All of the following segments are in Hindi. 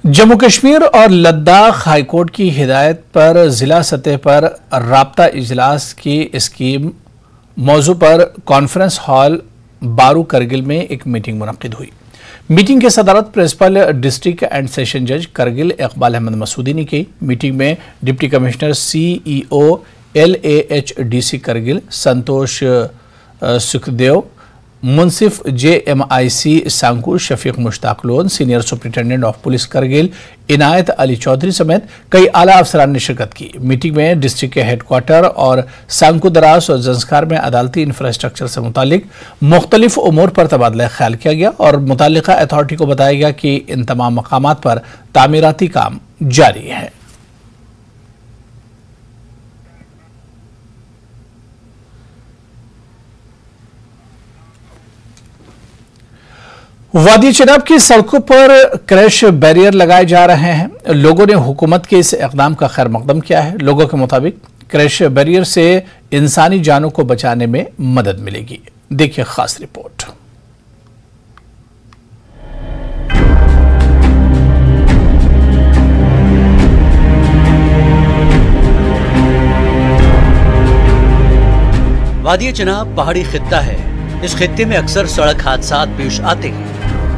जम्मू कश्मीर और लद्दाख हाईकोर्ट की हिदायत पर जिला सतह पर राब्ता इजलास की स्कीम मौजू पर कॉन्फ्रेंस हॉल बारू करगिल में एक मीटिंग मुनक्किद हुई। मीटिंग की सदारत प्रिंसिपल डिस्ट्रिक्ट एंड सेशन जज करगिल इकबाल अहमद मसूदी ने की। मीटिंग में deputy commissioner CEO LAHDC Kargil Santosh Sukhdev, मुंसिफ JMIC Sankoo Shafiq Mushtaq Lone, senior superintendent of police Kargil Inayat Ali Chaudhary समेत कई आला अफसरान ने शिरकत की। मीटिंग में डिस्ट्रिक्ट के हेडक्वार्टर और सांकू दराज और जंस्कार में अदालती इंफ्रास्ट्रक्चर से मुतालिक मुख्तलिफ उमूर पर तबादला ख्याल किया गया और मुताल्लिका अथॉरिटी को बताया गया कि इन तमाम मकामात पर तामीराती काम जारी है। वादी चनाब की सड़कों पर क्रैश बैरियर लगाए जा रहे हैं। लोगों ने हुकूमत के इस इक़दाम का खैर मकदम किया है। लोगों के मुताबिक क्रैश बैरियर से इंसानी जानों को बचाने में मदद मिलेगी। देखिए खास रिपोर्ट। वादी चनाब पहाड़ी खित्ता है। इस खित्ते में अक्सर सड़क हादसा पेश आते हैं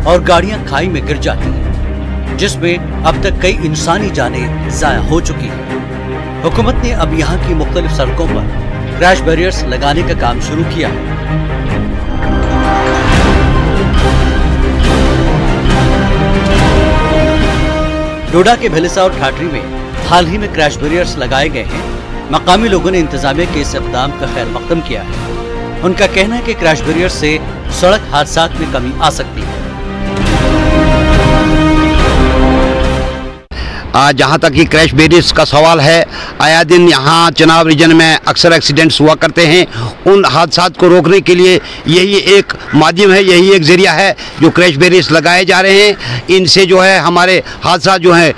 और गाड़ियां खाई में गिर जाती हैं, जिसमें अब तक कई इंसानी जानें जाया हो चुकी हैं। हुकूमत ने अब यहां की मुख्तलिफ सड़कों पर क्रैश बैरियर्स लगाने का काम शुरू किया है। डोडा के भेलिसा और ठाठरी में हाल ही में क्रैश बैरियर्स लगाए गए हैं। मकामी लोगों ने इंतजामिया के इस इक़दाम का खैर मकदम किया है। उनका कहना है कि क्रैश बैरियर से सड़क हादसात में कमी आ सकती है। जहाँ तक कि क्रैश बैरियर्स का सवाल है, आया दिन यहाँ चनाब रीजन में अक्सर एक्सीडेंट्स हुआ करते हैं। उन हादसात को रोकने के लिए यही एक माध्यम है, यही एक ज़रिया है जो क्रैश बैरियर्स लगाए जा रहे हैं। इनसे जो है हमारे हादसा जो हैं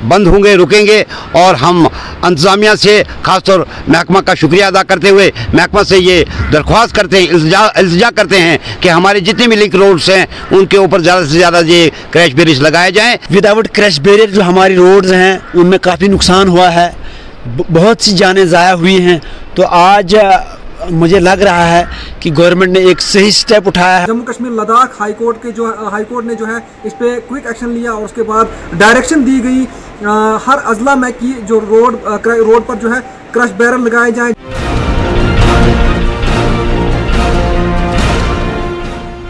बंद होंगे, रुकेंगे। और हम इंतज़ामिया से ख़ासतौर महकमा का शुक्रिया अदा करते हुए महकमा से ये दरख्वास्त करते हैं, इल्तिजा करते हैं कि हमारे जितने भी लिंक रोड्स हैं उनके ऊपर ज़्यादा से ज़्यादा ये क्रैश बैरियर्स लगाए जाएँ। विदाउट क्रैश बैरियर जो हमारी रोड्स हैं उनमें काफ़ी नुकसान हुआ है, बहुत सी जानें ज़ाया हुई हैं। तो आज मुझे लग रहा है कि गवर्नमेंट ने एक सही स्टेप उठाया है। जम्मू कश्मीर लद्दाख हाईकोर्ट ने जो है इस पे क्विक एक्शन लिया और उसके बाद डायरेक्शन दी गई हर अजला में कि जो रोड पर जो है क्रैश बैरियर लगाए जाएं।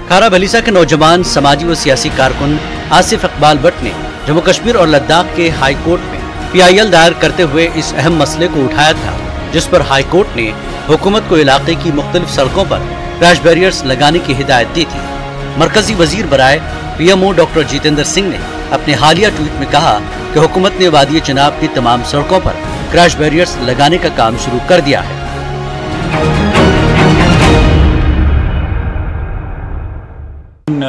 खारा भलीसा के नौजवान समाजी व सियासी कारकुन आसिफ इकबाल भट्ट ने जम्मू कश्मीर और लद्दाख के हाई कोर्ट में PIL दायर करते हुए इस अहम मसले को उठाया था, जिस पर हाई कोर्ट ने हुकूमत को इलाके की मुख्तलिफ सड़कों पर क्रैश बैरियर्स लगाने की हिदायत दी थी। मरकजी वजीर बराए PMO डॉक्टर जितेंद्र सिंह ने अपने हालिया ट्वीट में कहा कि हुकूमत ने वादी चनाब की तमाम सड़कों पर क्रैश बैरियर्स लगाने का काम शुरू कर दिया है।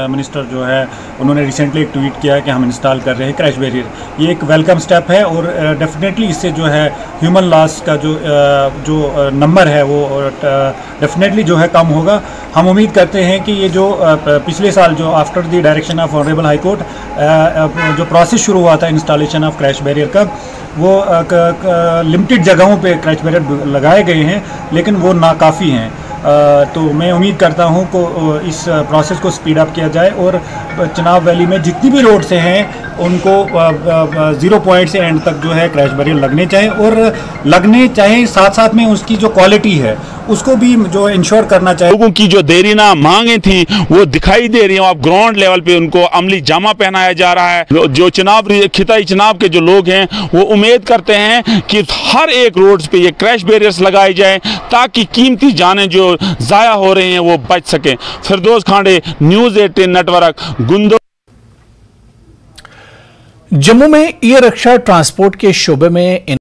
मिनिस्टर जो है उन्होंने रिसेंटली एक ट्वीट किया कि हम इंस्टॉल कर रहे हैं क्रैश बैरियर। ये एक वेलकम स्टेप है और डेफिनेटली इससे जो है ह्यूमन लॉस का जो नंबर है वो डेफिनेटली जो है कम होगा। हम उम्मीद करते हैं कि ये जो पिछले साल जो after the direction of honourable high court जो प्रोसेस शुरू हुआ था इंस्टॉलेशन ऑफ क्रैश बैरियर का, वो लिमिटेड जगहों पे क्रैश बैरियर लगाए गए हैं, लेकिन वो नाकाफ़ी हैं। तो मैं उम्मीद करता हूं को इस प्रोसेस को स्पीड अप किया जाए और चनाब वैली में जितनी भी रोड से हैं उनको 0 पॉइंट से एंड तक जो है क्रैश बैरियर लगने चाहिए और साथ साथ में उसकी जो क्वालिटी है उसको भी जो इंश्योर करना चाहिए। लोगों की जो देरीना मांगे थी वो दिखाई दे रही हैं। अब ग्राउंड लेवल पे उनको अमली जामा पहनाया जा रहा है। जो खिताई चनाब के जो लोग हैं वो उम्मीद करते हैं कि हर एक रोड पे ये क्रैश बैरियर्स लगाए जाएं ताकि कीमती जानें जो जाया हो रही हैं वो बच सकें। फिरदौस खांडे, न्यूज़ 18 नेटवर्क, गुंदो। जम्मू में ई रिक्शा ट्रांसपोर्ट के शोबे में